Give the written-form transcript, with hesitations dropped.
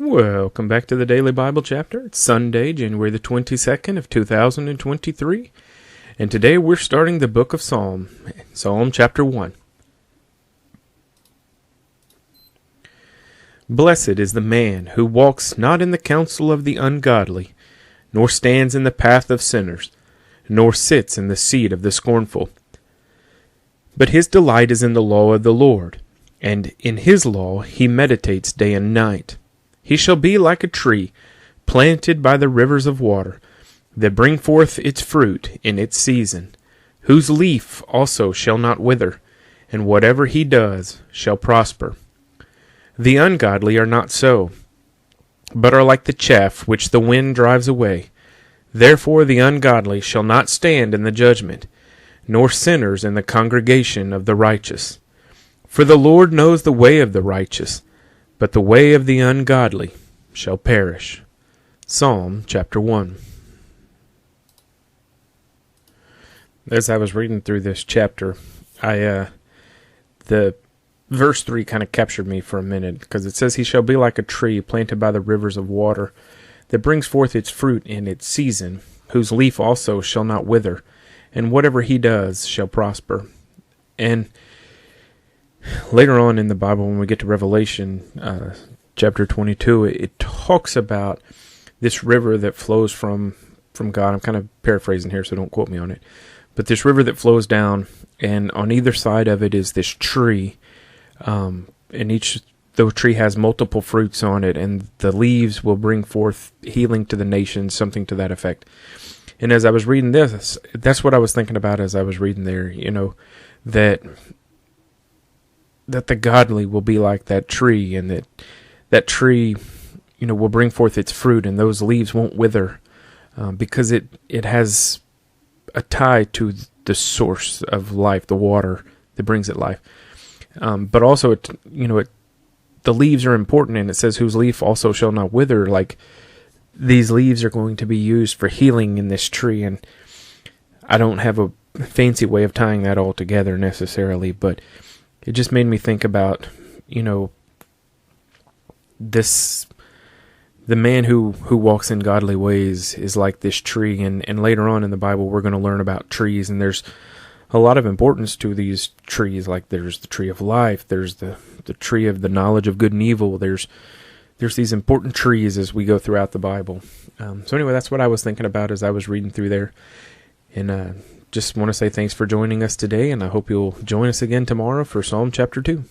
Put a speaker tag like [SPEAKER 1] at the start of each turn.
[SPEAKER 1] Welcome back to the Daily Bible Chapter. It's Sunday, January the 22nd of 2023. And today we're starting the book of Psalm chapter 1. Blessed is the man who walks not in the counsel of the ungodly, nor stands in the path of sinners, nor sits in the seat of the scornful. But his delight is in the law of the Lord, and in his law he meditates day and night. He shall be like a tree planted by the rivers of water, that bring forth its fruit in its season, whose leaf also shall not wither, and whatever he does shall prosper. The ungodly are not so, but are like the chaff which the wind drives away. Therefore the ungodly shall not stand in the judgment, nor sinners in the congregation of the righteous. For the Lord knows the way of the righteous, but the way of the ungodly shall perish. Psalm chapter 1. As I was reading through this chapter, the verse 3 kind of captured me for a minute, because it says, He shall be like a tree planted by the rivers of water, that brings forth its fruit in its season, whose leaf also shall not wither, and whatever he does shall prosper. And later on in the Bible, when we get to Revelation chapter 22, it talks about this river that flows from God. I'm kind of paraphrasing here, so don't quote me on it. But this river that flows down, and on either side of it is this tree, and the tree has multiple fruits on it, and the leaves will bring forth healing to the nations, something to that effect. And as I was reading this, that's what I was thinking about as I was reading there, that the godly will be like that tree, and that tree, will bring forth its fruit, and those leaves won't wither, because it has a tie to the source of life, the water that brings it life. But also, the leaves are important, and it says, whose leaf also shall not wither. Like, these leaves are going to be used for healing in this tree, and I don't have a fancy way of tying that all together necessarily, but it just made me think about, the man who walks in godly ways is like this tree, and later on in the Bible we're going to learn about trees, and there's a lot of importance to these trees. Like, there's the tree of life, there's the tree of the knowledge of good and evil, there's these important trees as we go throughout the Bible. So anyway, that's what I was thinking about as I was reading through there, and just want to say thanks for joining us today, and I hope you'll join us again tomorrow for Psalm chapter 2.